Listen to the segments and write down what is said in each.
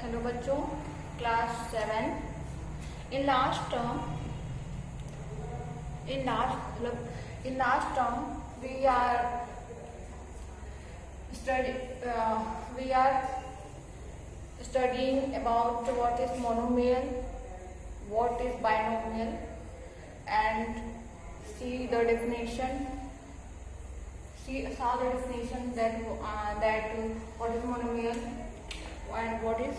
Hello बच्चों, class 7 in last term we are studying about what is monomial, what is binomial, and see the definition that what is monomial and what is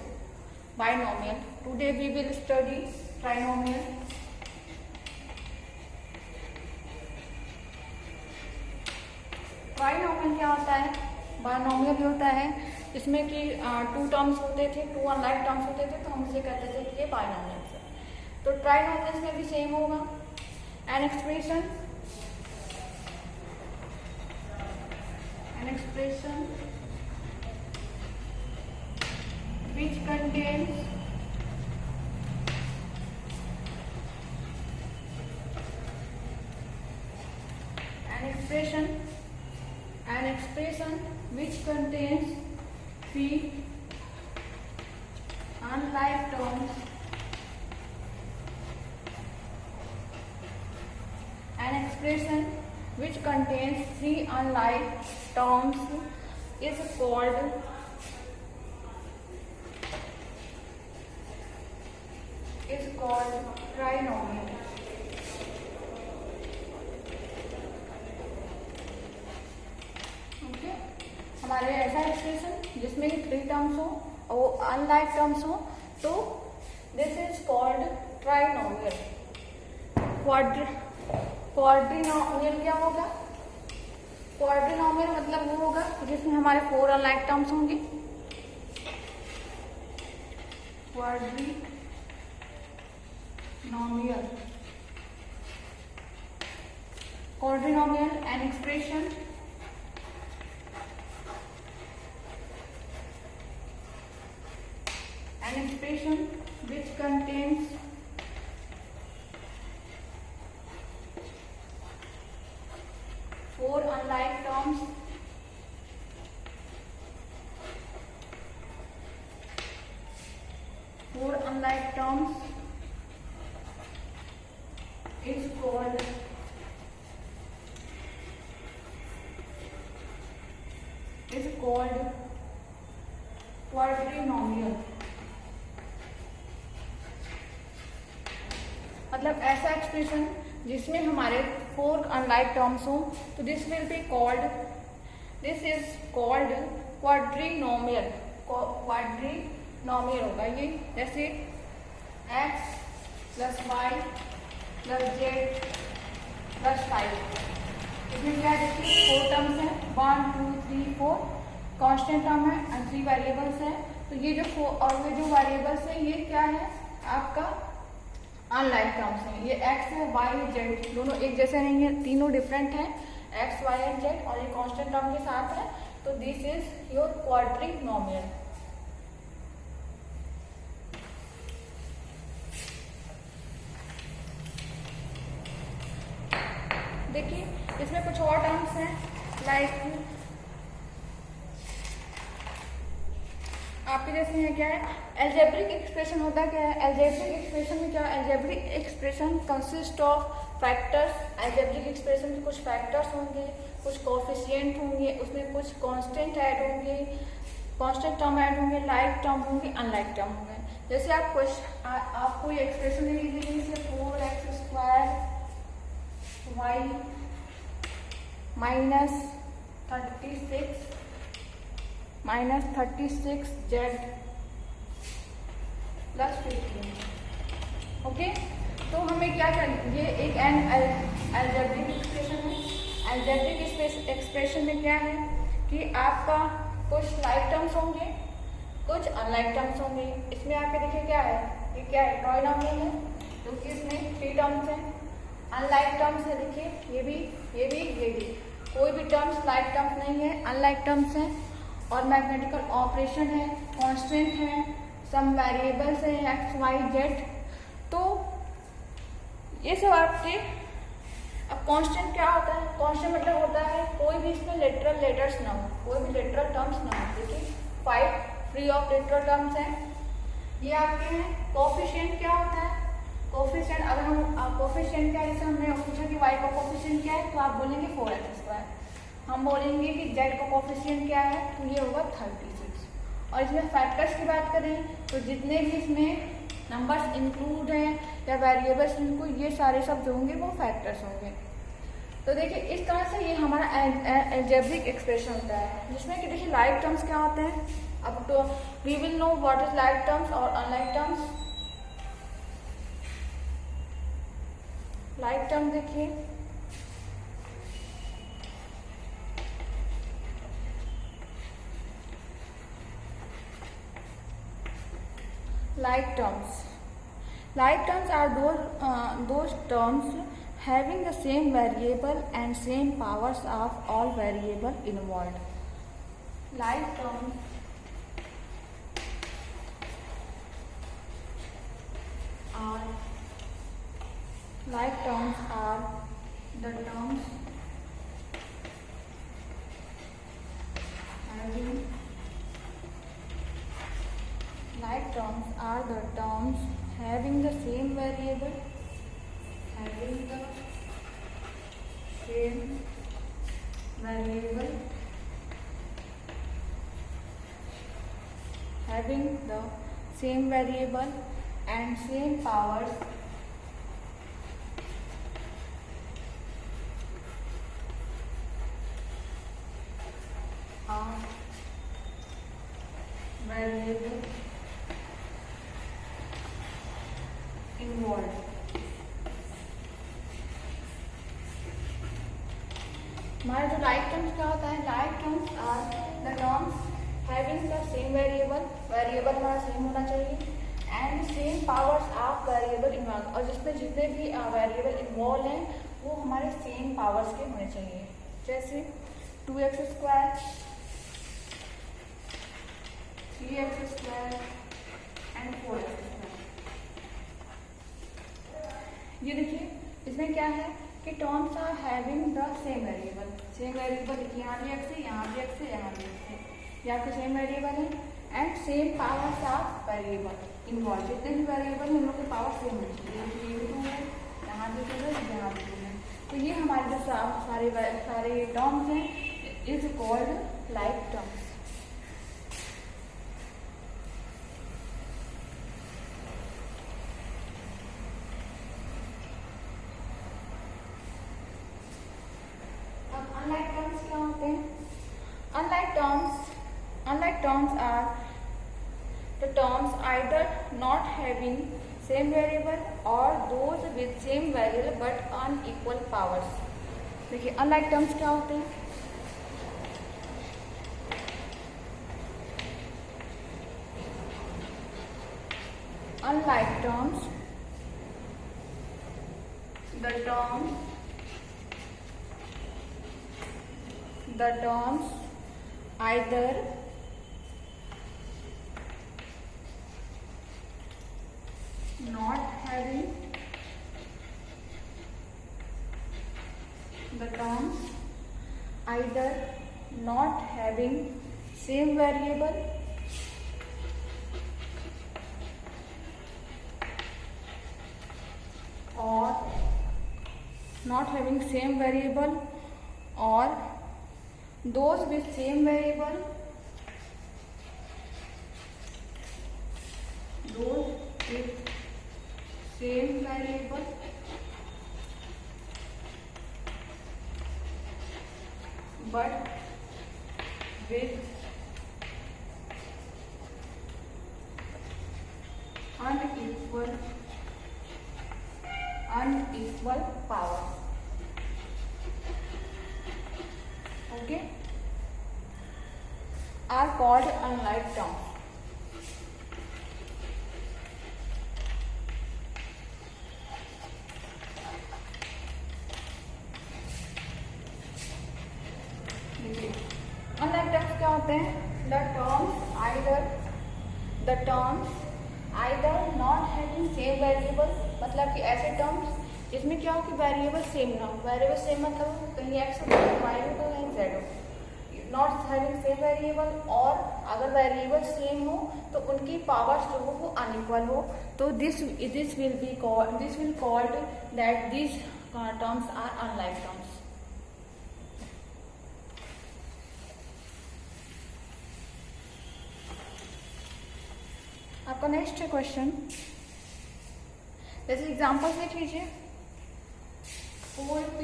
binomial. Today we will study trinomial. Trinomial क्या होता है, binomial होता है इसमें कि to terms होते थे, to unlike terms होते थे, तो हम इसे कहते थे कि ये बायनोमियल्स है। तो ट्राइनोमियल्स में भी सेम होगा। N expression which contains an expression which contains three unlike terms. An expression which contains three unlike terms is called trinomial. हमारे ऐसा एक्सप्रेशन जिसमें कि थ्री टर्म्स हो और वो अनलाइक टर्म्स हो, तो दिस इज कॉल्ड ट्राइनोमियल। क्वाड्रिनोमियल क्या होगा? क्वाड्रिनोमियल मतलब वो होगा जिसमें हमारे फोर अनलाइक टर्म्स होंगे। Quadrinomial an expression which contains four unlike terms is called quadrinomial। मतलब ऐसा एक्सप्रेशन जिसमें हमारे फोर अनलाइक टर्म्स हो, तो दिस इज कॉल्ड क्वाड्रिनोमियल। क्वाड्रिनोमियल होगा ये, जैसे x + y + z + 5। इसमें क्या देखिए फोर टर्म्स हैं, 1 2 3 4 कांस्टेंट टर्म है एंड 3 वेरिएबल्स हैं। तो ये जो वेरिएबल्स है ये क्या है आपका अनलाइक टर्म्स हैं। ये x है, y है, z दोनों एक जैसे नहीं है, तीनों डिफरेंट हैं, x y एंड z, और ये कांस्टेंट टर्म के साथ है। तो दिस इज योर क्वाड्रिनोमियल। देखिए इसमें कुछ और टर्म्स हैं, लाइक आपके जैसे हैं क्या है, एल्जेब्रिक एक्सप्रेशन होता क्या है? एल्जेब्रिक एक्सप्रेशन में क्या, algebraic expression consist of factors. Algebraic expression में कुछ फैक्टर्स होंगे, कुछ कोफिशिएंट होंगे, उसमें कुछ कांस्टेंट ऐड होंगे, कांस्टेंट टर्म ऐड होंगे, लाइक टर्म होंगे, अनलाइक टर्म होंगे। जैसे आपको ये एक्सप्रेशन दे दी गई है 4x² y -36 z + 15। ओके, तो हमें क्या चाहिए, ये एक एल्जेब्रिक एक्सप्रेशन है। एल्जेब्रिक एक्सप्रेशन में क्या है कि आपका कुछ लाइक टर्म्स होंगे, कुछ अनलाइक टर्म्स होंगे। इसमें आपके देखिए क्या है, ये क्या है, ट्राइनोमियल है, क्योंकि इसमें थ्री टर्म्स हैं। अनलाइक टर्म्स है, देखिए ये भी। कोई भी टर्म्स लाइक टर्म्स नहीं है, अनलाइक टर्म्स हैं। और मैथमेटिकल ऑपरेशन है, कांस्टेंट है, सम वेरिएबल्स है, x y z। तो ये सब आपके। अब कांस्टेंट क्या होता है? कांस्टेंट मतलब होता है कोई भी इसमें लिटरल लेटर्स ना हो, कोई भी लिटरल टर्म्स ना हो। देखिए 5 फ्री ऑफ लिटरल टर्म्स हैं, ये आपके हैं कोफिशिएंट। क्या होता है कोफिशिएंट? अगर हम कोफिशिएंट क्या है, जैसे हमने पूछा कि y का कोफिशिएंट क्या है, तो आप बोलेंगे 4x²। हम बोलेंगे कि z का कोफिशिएंट क्या है, तो ये होगा 36। और इसमें फैक्टर्स की बात करें तो जितने भी इसमें नंबर्स इंक्लूड हैं या वेरिएबल्स, इनको ये सारे सब जो होंगे वो फैक्टर्स होंगे। तो देखिए इस तरह से ये हमारा अलजेब्रिक एक्सप्रेशन होता है, जिसमें कि देखिए लाइक टर्म्स क्या होते हैं। अब तो we will know what is like terms और अनलाइक टर्म्स। लाइक टर्म देखिए, like terms are those terms having the same variable and same powers of all variable involved. Like terms are the terms having like terms are the terms having the same variable, having the same variable, having the same variable and same powers of variable involved. हमारे जो like terms क्या होता है, like terms are the terms having the same variable, variable हमारा same होना चाहिए, and same powers of variable involve, और जिसमें जितने भी वेरिएबल इन्वॉल्व हैं वो हमारे सेम पावर्स के होने चाहिए। जैसे 2x², 3x² एंड 4x²। ये देखिए इसमें क्या है कि terms are having the same variable, same variable देखिए यहाँ भी x है, यहाँ भी x है, यहाँ भी x है, ये आपके सेम वेरिएबल है, and same powers of variable involve, जितने भी वेरिएबल हैं उन लोग की पावर सेम होती है, ये भी 2 है, यहाँ भी 2 है, यहाँ भी 2 है। तो ये हमारे जो सारे टर्म्स हैं is called like terms. Unlike terms are the terms either not having same variable or those with same variable but unequal powers। देखिए unlike terms क्या होते हैं, unlike terms the terms either not having same variable or not having same variable or those with same variable, but with unequal power। Okay, are called unlike terms। Unlike terms क्या होते हैं, the terms either not having same variable, मतलब कि ऐसे terms जिसमें क्या हो कि वेरिएबल सेम ना हो, वेरिएबल सेम मतलब कहीं x हो कहीं y हो कहीं z हो, नॉट हैविंग सेम वेरिएबल, और अगर वेरिएबल सेम हो तो उनकी पावर्स जो हो वो अनइक्वल हो, तो this will called that this terms are unlike terms. आपका नेक्स्ट क्वेश्चन, जैसे एग्जाम्पल्स देख लीजिए, 4p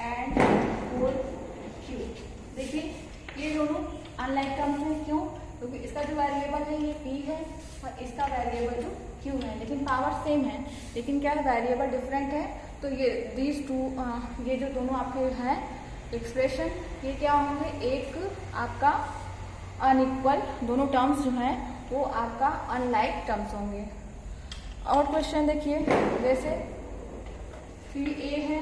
एंड 4q। देखिए ये दोनों अनलाइक टर्म्स हैं, क्यों? क्योंकि इसका जो वेरिएबल है ये p है और इसका वेरिएबल जो q है, लेकिन पावर सेम है, लेकिन क्या है वेरिएबल डिफरेंट है। तो ये दीज टू ये जो दोनों आपके हैं एक्सप्रेशन, ये क्या होंगे, एक आपका अनइक्वल, दोनों टर्म्स जो हैं वो आपका अनलाइक टर्म्स होंगे। और क्वेश्चन देखिए, जैसे 3a है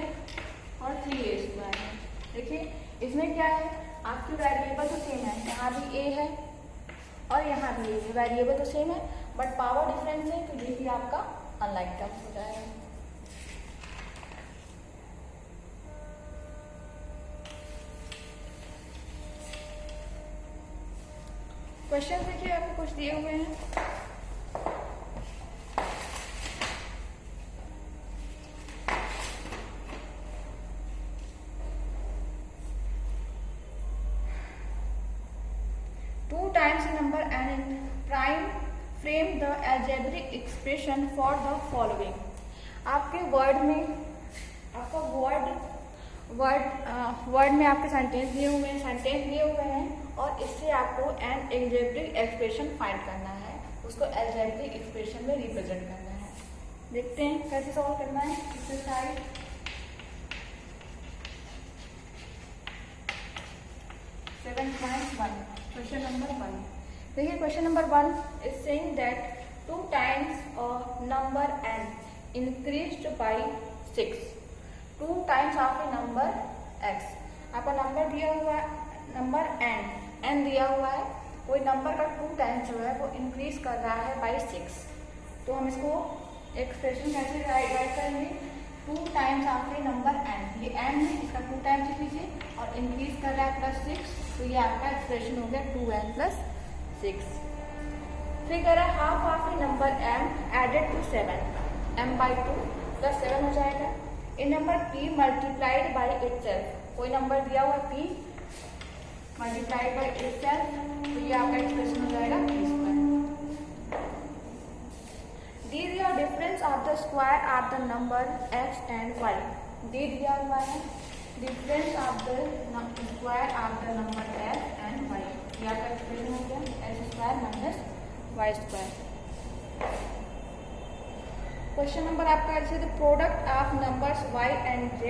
और 3a² है। देखिए इसमें क्या है, आपकी वेरिएबल तो सेम है, यहाँ भी a है और यहाँ भी a है, वेरिएबल तो सेम है बट पावर डिफरेंस है, तो ये भी आपका अनलाइक टर्म्स हो जाएगा। क्वेश्चन देखिए आपको कुछ दिए हुए हैं। Two times number n in prime frame the algebraic expression for the following। आपके वर्ड में, आपका वर्ड में आपके सेंटेंस दिए हुए हैं और इससे आपको एन एल्जेब्रिक एक्सप्रेशन फाइंड करना है, उसको एल्जेब्रिक एक्सप्रेशन में रिप्रेजेंट करना है। देखते हैं कैसे सॉल्व करना है। Exercise 7.1 question number 1। देखिए question number 1 is saying that 2 times number n increased by 6, 2 times of a number x। आपका नंबर दिया हुआ है, नंबर n दिया हुआ है, कोई नंबर का 2 टाइम्स जो है वो इंक्रीज कर रहा है बाय 6। तो हम इसको एक्सप्रेशन कैसे राइट करेंगे, 2 times of a number n, ये n है, इसका 2 टाइम्स लिख लीजिए और इंक्रीज कर रहा है +6, तो ये आपका एक्सप्रेशन हो गया 2n + 6। फिर कह रहा है half of a number m added to 7, m/2 + 7 हो जाएगा। A number p multiplied by itself, कोई नंबर दिया हुआ p मल्टीप्लाइड बाय इटसेल्फ, तो ये आपका एक्सप्रेशन हो जाएगा p²। These are difference of the square of the number x and y। दे दिया हुआ है difference of the square of the number x and y, ये आपका एक्सप्रेशन हो गया x² - y²। क्वेश्चन नंबर आपका ऐसे, the product of numbers y and z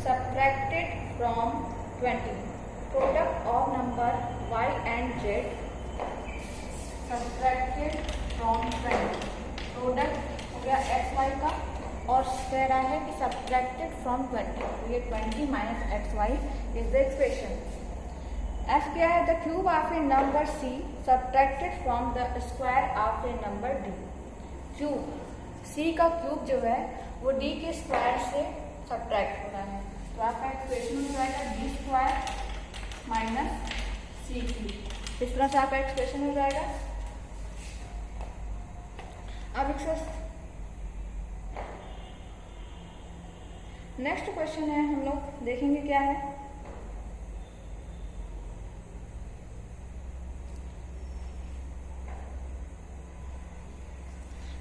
subtracted from 20। Product of number y and z subtracted from 20। Product हो गया x y का और कह रहा है कि सब्ट्रैक्टेड फ्रॉम 20, तो ये 20 - xy is the expression. f क्या है, the cube of a number c subtracted from the square of a number d। Cube, c का क्यूब जो है वो d के स्क्वायर से सब्ट्रैक्ट हो रहा है, तो आपका एक्सप्रेशन हो जाएगा d² - c³। इस तरह से आपका एक्सप्रेशन हो जाएगा। अब नेक्स्ट क्वेश्चन है, हम लोग देखेंगे क्या है।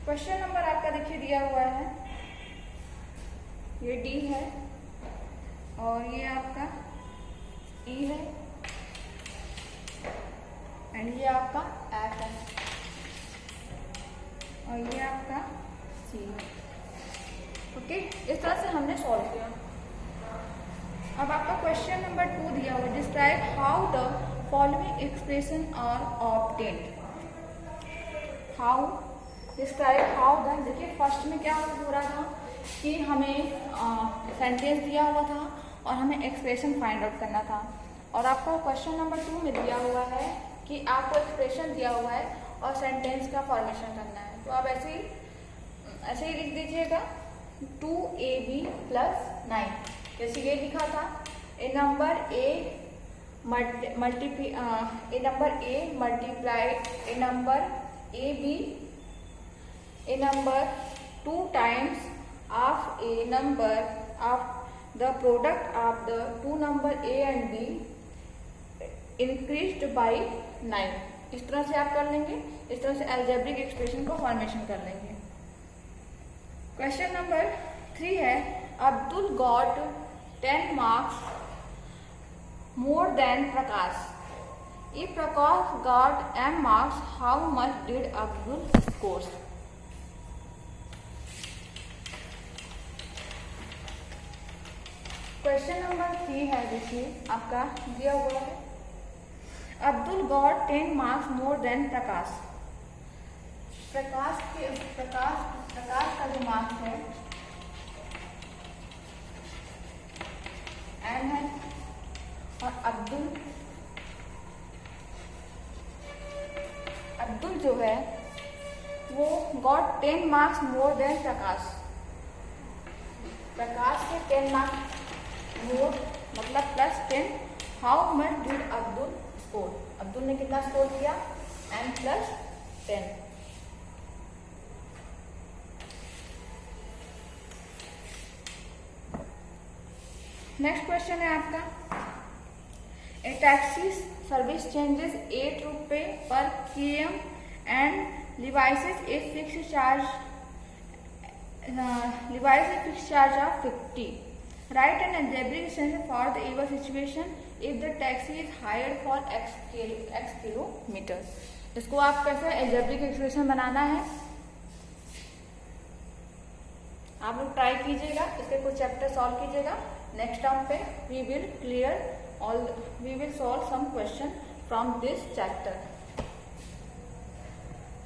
क्वेश्चन नंबर आपका देखिए दिया हुआ है, ये डी है और ये आपका ई है एंड ये आपका एफ है और ये आपका सी है। ओके, इस तरह से हमने सॉल्व किया। अब आपका क्वेश्चन नंबर 2 दिया हुआ, describe how the following expression are obtained. How, describe how the, देखिए फर्स्ट में क्या हो रहा था कि हमें सेंटेंस दिया हुआ था और हमें एक्सप्रेशन फाइंड आउट करना था, और आपका क्वेश्चन नंबर 2 में दिया हुआ है कि आपको एक्सप्रेशन दिया हुआ है और सेंटेंस का फॉर्मेशन करना है। तो आप ऐसे ही लिख दीजिएगा 2ab + 9, जैसे ये लिखा था, ए number a a number A multiply a number AB, a number 2 times of a number of the product of the two number A and B increased by 9. इस तरह से आप कर लेंगे, इस तरह से अलजेब्रिक एक्सप्रेशन को फॉर्मेशन कर लेंगे। क्वेश्चन नंबर 3 है, Abdul got 10 marks more than Prakash. If Prakash got M marks, how much did Abdul score? Question number 3 है, देखिए आपका दिया हुआ है, Abdul got 10 marks more than Prakash. प्रकाश का जो मार्क्स है एन है, और अब्दुल जो है वो गॉट 10 marks मोर देन प्रकाश। प्रकाश से 10 marks मोर मतलब +10। How much did Abdul score? Abdul ने कितना स्कोर किया? n + 10। नेक्स्ट क्वेश्चन है आपका, ए टैक्सी सर्विस चेंजेस 8 रुपये पर km and levies a fix charge of 50. Write an algebraic expression for the given situation if the taxi is hired for x kilometre. इसको आप कैसे अलजेब्रिक एक्सप्रेशन बनाना है आप लोग ट्राई कीजिएगा, इसके कुछ चैप्टर सॉल्व कीजिएगा। नेक्स्ट टर्म पे we will solve some question from this chapter.